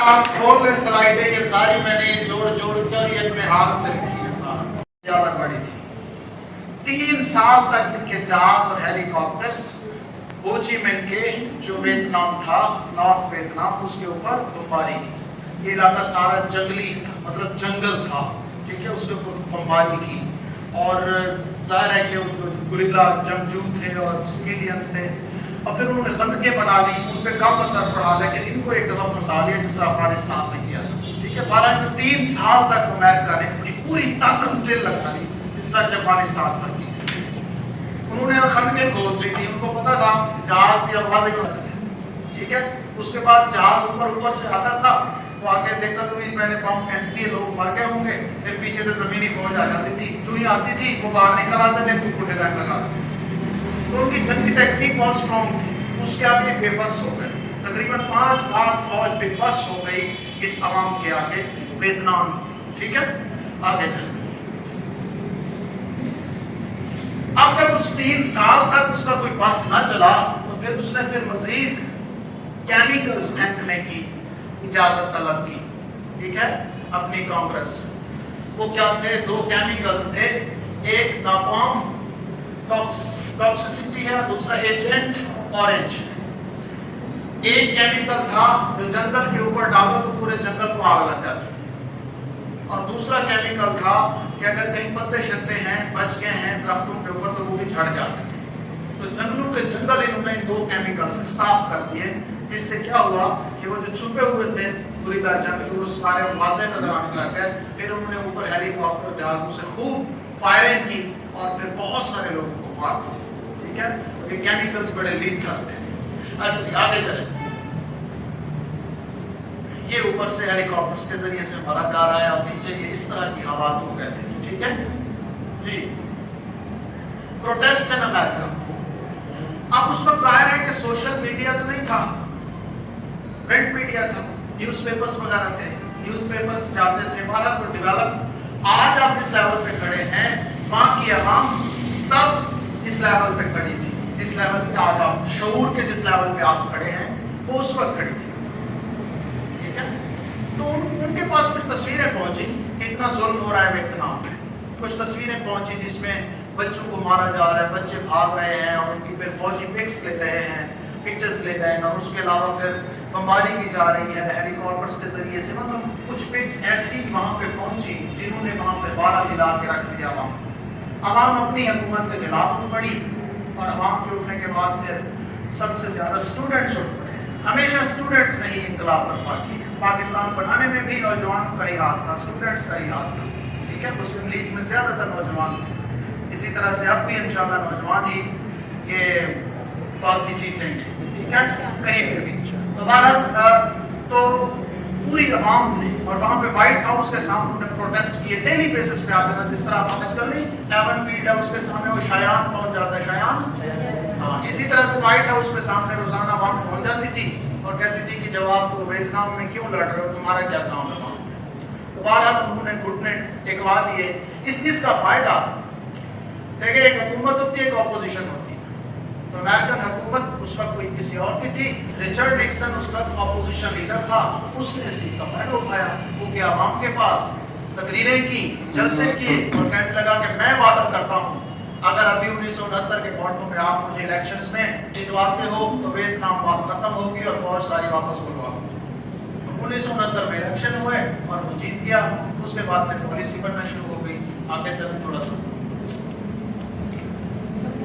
آپ کھول لیں سلائڈیں، یہ ساری میں نے جوڑ کر یہ اپنے ہاتھ سے لکھی ہے. زیادہ بڑی تھی. 3 سال تک ان کے جہاز اور ہیلی کاپٹرز ہو چی مین کے جو ویتنام تھا، نارتھ ویتنام، اس کے اوپر بمباری کی. یہ علاقہ سارا جنگلی تھا، مطلب جنگل تھا، ٹھیک ہے، اس کے اوپر بمباری کی. اور ظاہر ہے کہ جو گوریلا جنگجو تھے اور سویلینز تھے، اور پھر انہوں نے خندقیں بنا لی، ان پہ کم اثر پڑا، لیکن ان کو ایک دفعہ پھنسا لیا جس طرح افغانستان میں کیا تھا. ٹھیک ہے، 3 سال تک امریکہ نے اپنی پوری طاقت ڈرل لگا دی جس طرح افغانستان پر کی. انہوں نے خندقیں کھود لی تھی، ان کو پتا تھا جہاز کی آوازیں کرتے تھے. ٹھیک ہے، اس کے بعد جہاز اوپر سے آتا تھا تو آگے دیکھتا تو میں نے بم پھینک دیے، لوگ مر گئے ہوں گے، پھر پیچھے سے زمینی فوج آ جاتی تھی، جو ہی آتی تھی وہ باہر نکل آتے تھے، کچھ کٹے ٹائم لگا. تو ان کی جنگ کی ٹیکنیک بہت اسٹرانگ تھی. اس کے آگے بے بس ہو گئے، تقریباً 5 لاکھ فوج بے بس ہو گئی اس عوام کے آگے ویتنام. ٹھیک ہے، آگے چلیں. اب جب اس 3 سال تک اس کا کوئی بس نہ چلا تو پھر اس نے مزید کیمیکلز پھینکنے کی اجازت طلب کی. ٹھیک ہے، اپنی کانگریس. وہ کیا تھے؟ 2 کیمیکلز تھے، ایک ناپام ٹاکسیسٹی ہے، دوسرا ایجنٹ اورنج. ایک کیمیکل تھا جو جنگل کے اوپر ڈالو تو پورے جنگل کو آگ لگ جاتی، اور دوسرا کیمیکل تھا کہ اگر کہیں پتے شتے ہیں بچ گئے ہیں درختوں کے اوپر تو وہ بھی جھڑ جاتے ہیں. تو جنگلوں کے جنگل انہوں نے 2 کیمیکل سے صاف کر دیے، جس سے کیا ہوا کہ وہ جو چھپے ہوئے تھے گوریلا جنگل وہ سارے واضح نظر آنے لگ گئے. پھر انہوں نے اوپر ہیلی کاپٹر جہازوں سے خوب فائرنگ کی اور پھر بہت سارے لوگوں کو مار دیا. ٹھیک ہے، یہ کیمیکلز بڑے لیک کرتے ہیں. اچھا آگے چلیں. یہ اوپر سے ہیلی کاپٹرز کے ذریعے سے مارا جا رہا ہے اور نیچے یہ اس طرح کی حالات ہو گئے تھے. ٹھیک ہے جی. پروٹیسٹ ان امریکہ. اب اس وقت ظاہر ہے کہ سوشل میڈیا تو نہیں تھا، پرنٹ میڈیا تھا، نیوز پیپرز وغیرہ تھے، نیوز پیپرز جاتے تھے، بہرحال کو ڈیولپ. آج آپ جس لیول پہ کھڑے ہیں وہاں کی عوام تب جس لیول پہ کھڑی تھی، جس لیول پہ آج آپ شعور کے جس لیول پہ آپ کھڑے ہیں وہ اس وقت کھڑی تھی. ٹھیک ہے، تو ان کے پاس کچھ تصویریں پہنچی، اتنا ظلم ہو رہا ہے ویتنام میں. کچھ تصویریں پہنچی جس میں بچوں کو مارا جا رہا ہے، بچے بھاگ رہے ہیں اور ان کی پھر فوجی پکس لے رہے ہیں، پکچرز لے رہے ہیں، اور اس کے علاوہ پھر بمباری کی جا رہی ہے ہیلی کاپٹرز کے ذریعے سے. مطلب کچھ پکس ایسی وہاں پہ پہنچی جنہوں نے وہاں پہ 12 ہلا کے رکھ دیا. عوام اپنی حکومت کے خلاف اٹھ پڑی، اور عوام کے اٹھنے کے بعد پھر سب سے زیادہ اسٹوڈنٹس اٹھ پڑے. ہمیشہ اسٹوڈنٹس نے ہی انقلاب برپا کی. پاکستان بنانے میں بھی نوجوانوں کا ہی ہاتھ تھا، اسٹوڈنٹس کا ہی ہاتھ تھا. ٹھیک ہے، مسلم لیگ میں زیادہ تر نوجوان تھے. اسی طرح سے اب بھی انشاءاللہ نوجوان ہی یہ بازی جیت لیں گے. ٹھیک ہے، کہیں پہ بھی. تو بہرحال تو پوری عوام نے، اور وہاں پہ وائٹ ہاؤس کے سامنے پروٹیسٹ کیے ڈیلی بیسس پہ آتے ہیں. جس طرح آج کل نہیں ایون فیلڈ ہے اس کے سامنے وہ شایان پہنچ جاتا ہے، شایان. ہاں، اسی طرح سے وائٹ ہاؤس کے سامنے روزانہ وہاں پہنچ جاتی تھی اور کہتی تھی کہ جب آپ ویتنام میں کیوں لڑ رہے ہو، تمہارا کیا کام ہے وہاں. تو بہرحال انہوں نے گھٹنے ٹکوا دیے. اس چیز کا فائدہ دیکھیں، ایک حکومت ہوتی ہے، ایک اپوزیشن ہوتی ہے. تو امریکن حکومت اس وقت کوئی کسی اور کی تھی، رچرڈ نکسن اس وقت اپوزیشن لیڈر تھا. اس نے اس چیز کا فائدہ اٹھایا، وہ کہ عوام کے پاس تقریریں کی، جلسے کیے اور کہنے لگا کہ میں وعدہ کرتا ہوں اگر ابھی 1969 کے ووٹوں میں آپ مجھے الیکشنز میں جتواتے ہو تو ویتنام بات ختم ہوگی اور فوج ساری واپس بلوا. 1969 میں الیکشن ہوئے اور وہ جیت گیا. اس کے بعد پھر پالیسی بننا شروع ہو گئی. آگے چلیں تھوڑا سا.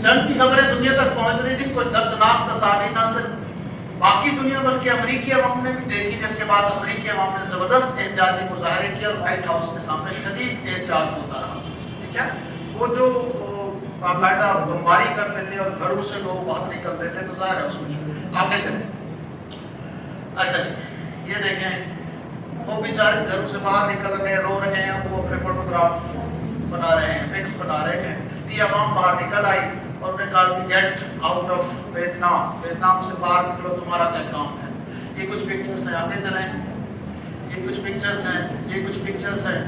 جنگ کی خبریں دنیا تک پہنچ رہی تھی. کوئی دردناک تصاویر نہ صرف باقی دنیا بلکہ امریکی عوام نے بھی دیکھی، جس کے بعد امریکی عوام نے زبردست احتجاجی مظاہرے کیے اور وائٹ ہاؤس کے سامنے شدید احتجاج ہوتا رہا. ٹھیک ہے، وہ جو باقاعدہ بمباری کرتے تھے اور گھروں سے لوگ باہر نکلتے تھے تو ظاہر ہے اس میں. آگے چلیں. اچھا جی، یہ دیکھیں وہ بیچارے گھروں سے باہر نکل رہے ہیں، رو رہے ہیں، وہ اپنے فوٹوگراف بنا رہے ہیں، پکس بنا رہے ہیں. یہ عوام باہر نکل آئی اور انہوں نے کہا کہ get out of Vietnam, Vietnam سے باہر نکلو، تمہارا کیا کام ہے. یہ کچھ پکچرز ہیں، آگے چلیں. یہ کچھ پکچرز ہیں، یہ کچھ پکچرز ہیں.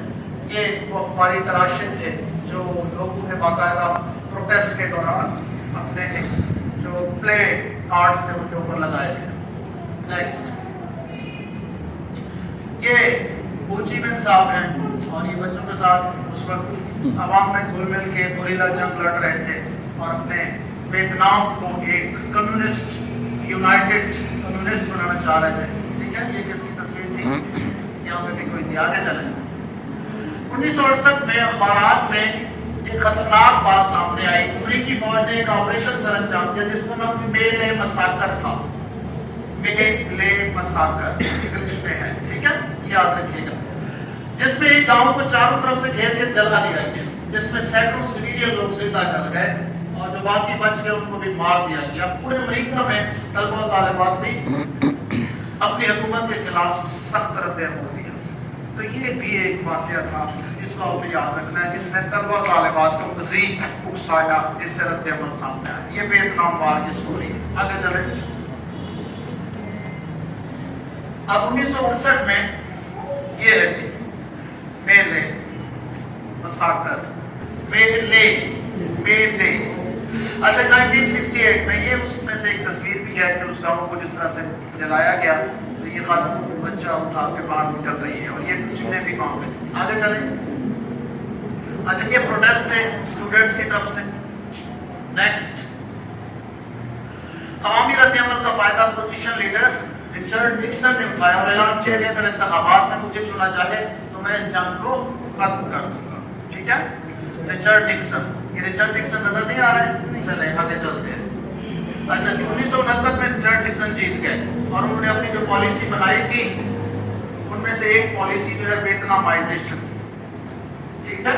یہ وہ ہماری تراشے تھے جو لوگوں نے باقاعدہ پروٹیسٹ کے دوران اپنے جو پلے کارڈز تھے ان کے اوپر لگائے تھے. نیکسٹ. یہ بوچی بن صاحب ہیں اور یہ بچوں کے ساتھ اس وقت عوام میں گھل مل کے گوریلا جنگ لڑ رہے تھے اور اپنے ویتنام کو ایک کمیونسٹ یونائٹڈ کمیونسٹ بنانا چاہ رہے تھے. ٹھیک ہے, یہ کس کی تصویر تھی؟ یہاں پہ بھی کوئی تھی. آگے چلیں. 1968 میں اخبارات میں ایک خطرناک بات سامنے آئی. امریکی فوج نے ایک آپریشن سر انجام دیا جس کا نام میلے مساکر تھا. میلے مساکر انگلش میں ہے, ٹھیک ہے, یاد رکھیے گا. جس میں ایک گاؤں کو چاروں طرف سے گھیر کے جلا دیا گیا, جس میں سینکڑوں سویلین لوگ زندہ جل گئے اور جو باقی بچ گئے ان کو بھی مار دیا گیا. پورے امریکہ میں طلبہ و طالبات بھی اپنی حکومت کے خلاف سخت رد عمل دیا. تو یہ بھی ایک واقعہ تھا جس کو آپ یاد رکھنا ہے, جس نے طلبہ طالبات کو مزید اکسایا, جس سے رد عمل سامنے آیا. یہ ویتنام وار کی سٹوری. آگے چلیں. اب 1968 میں یہ ہے جی میلے مساکر, میلے. اچھا 1968 میں یہ اس میں سے ایک تصویر بھی ہے کہ اس گاؤں کو جس طرح سے جلایا گیا. تو یہ خاتون بچہ اٹھا کے باہر نکل رہی ہے اور یہ تصویریں بھی گاؤں میں. آگے چلیں. اچھا یہ پروٹیسٹ ہے اسٹوڈنٹس کی طرف سے. نیکسٹ, عوامی رد عمل کا فائدہ اپوزیشن لیڈر رچرڈ نکسن نے اٹھایا اور اعلان کیا کہ اگر انتخابات میں مجھے چنا جائے تو میں اس جنگ کو ختم کر دوں گا. ٹھیک ہے, رچرڈ نکسن. یہ رچرڈ نکسن نظر نہیں آ رہے ہیں؟ چلیں آگے چلتے ہیں. اچھا 1969 میں رچرڈ نکسن جیت گئے اور انہوں نے اپنی جو پالیسی بنائی تھی ان میں سے ایک پالیسی جو ہے ویتنامائزیشن. ٹھیک ہے,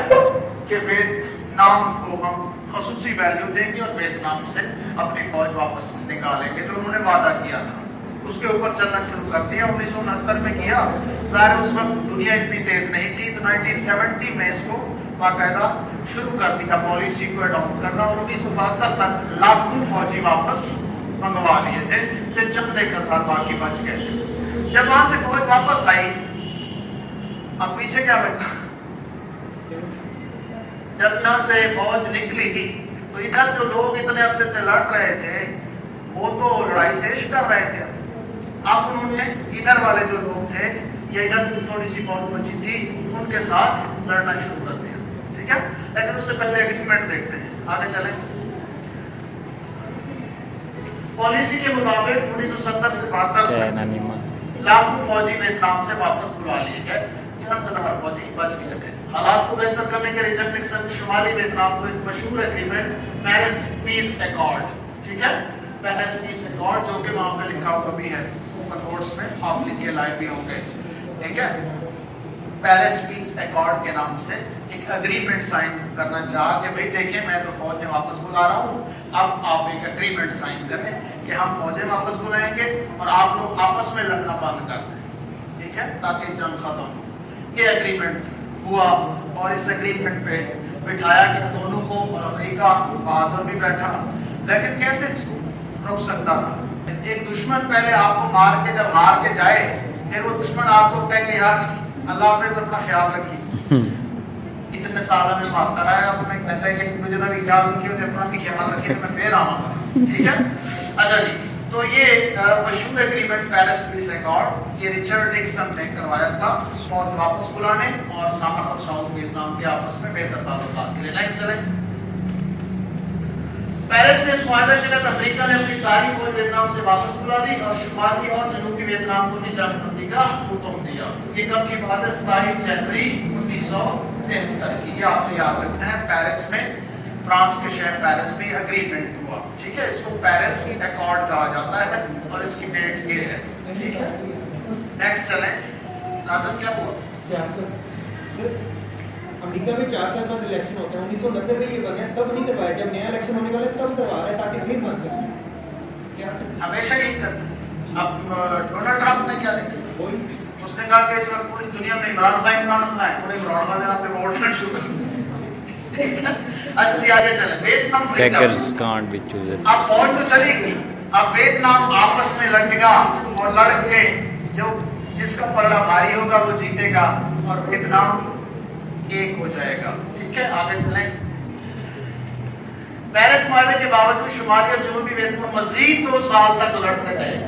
کہ ویتنام کو ہم خصوصی ویلیو دیں گے اور ویتنام سے اپنی فوج واپس نکالیں گے, جو انہوں نے وعدہ کیا تھا. اس کے اوپر چلنا شروع کر دیا. 1969 میں کیا. ظاہر اس وقت دنیا اتنی تیز نہیں تھی, تو 1970 میں اس کو باقاعدہ شروع کر دیا پالیسی کو اڈاپٹ کرنا. اور 1972 تک لاکھوں فوجی واپس منگوا لیے تھے, صرف چند ایک ہزار باقی بچ گئے تھے. جب وہاں سے فوج واپس آئی, اب پیچھے کیا بچا؟ جب یہاں سے فوج نکلی تھی تو ادھر جو لوگ اتنے عرصے سے لڑ رہے تھے وہ تو لڑائی سیش کر رہے تھے. اب انہوں نے ادھر والے جو لوگ تھے یا ادھر تھوڑی سی فوج بچی تھی ان کے ساتھ لڑنا شروع کر دیا. ٹھیک ہے, لیکن اس سے پہلے ایگریمنٹ دیکھتے ہیں. آگے چلیں. پالیسی کے مطابق 1970 سے 72 لاکھوں فوجی ویتنام سے واپس بلا لیے گئے. چند ہزار فوجی بچ گئے تھے. حالات کو بہتر کرنے کے رچرڈ نکسن نے شمالی ویتنام کو ایک مشہور ایگریمنٹ پیرس پیس ایکارڈ, ٹھیک ہے, پیرس پیس ایکارڈ, جو کہ وہاں پہ لکھا ہوا بھی ہے اوپن بورڈز میں, آپ لکھیے لائیو بھی ہوں گے. ٹھیک ہے, پیرس پیس ایکارڈ کے نام سے ایک اگریمنٹ سائن کرنا چاہا کہ بھئی دیکھیں میں تو فوجیں واپس بلا رہا ہوں, اب آپ ایک اگریمنٹ سائن کریں کہ ہم فوجیں واپس بلائیں گے اور آپ لوگ آپس میں لڑنا بند کر دیں. ٹھیک ہے, تاکہ جنگ ختم ہو. یہ اگریمنٹ ہوا اور اس اگریمنٹ پہ بٹھایا کہ دونوں کو, اور امریکہ بہادر بھی بیٹھا. لیکن کیسے رک سکتا تھا؟ ایک دشمن پہلے آپ کو مار کے جب ہار کے جائے پھر وہ دشمن آپ کو کہے کہ یار اللہ حافظ اپنا خیال رکھیے, اتنے سالہ میں مارتا رہا ہے, اب میں کہتا ہے کہ مجھے نہ بھی خیال رکھیے اور اپنا بھی خیال رکھیے تو میں پھر آؤں گا. ٹھیک ہے. اچھا جی, تو یہ مشہور ایگریمنٹ پیرس پیس ایکارڈ یہ رچرڈ نکسن نے کروایا تھا فوج واپس بلانے اور نارتھ اور ساؤتھ ویتنام کے آپس میں بہتر تعلقات کے لیے. نیکسٹ چلیں. پیرس میں اس معاہدے کے تحت امریکہ نے اپنی ساری فوج ویتنام سے واپس بلا دی اور شمالی اور جنوبی ویتنام کو بھی جنگ بندی کا حکم دیا. یہ کب کی بات ہے؟ 27 جنوری 1973 کی. یہ آپ کو یاد رکھنا ہے. پیرس میں, فرانس کے شہر پیرس میں اگریمنٹ ہوا. ٹھیک ہے, اس کو پیرس ایکارڈ کہا جاتا ہے اور اس کی ڈیٹ یہ ہے. ٹھیک ہے, نیکسٹ چلیں. ناظم کیا ہوا؟ سیاست امریکہ میں 4 سال بعد الیکشن ہوتا ہے. 1990 میں یہ بنا ہے, تب نہیں کروایا, جب نیا الیکشن ہونے والا ہے تب کروا رہا ہے تاکہ پھر بن سکے. ہمیشہ یہی کرتا. اب ڈونلڈ ٹرمپ نے کیا دیکھا, اس نے کہا کہ اس وقت پوری دنیا میں عمران خان ہے, انہوں نے عمران خان جناب پہ ووٹ کرنا شروع کر دیا. اچھا جی آگے چلیں. Vietnam beggars can't be chosen. اب فوج تو چلی گئی, اب ویتنام آپس میں لڑے گا اور لڑ کے جو جس کا پلڑا بھاری ہوگا وہ جیتے گا اور ویتنام ایک ہو جائے گا. ٹھیک ہے, آگے چلیں. پیرس معاہدے کے باوجود شمالی اور جنوبی ویتنام مزید 2 سال تک لڑتے رہے.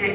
1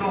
2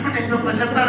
1975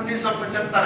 1975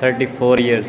34 years,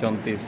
34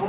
2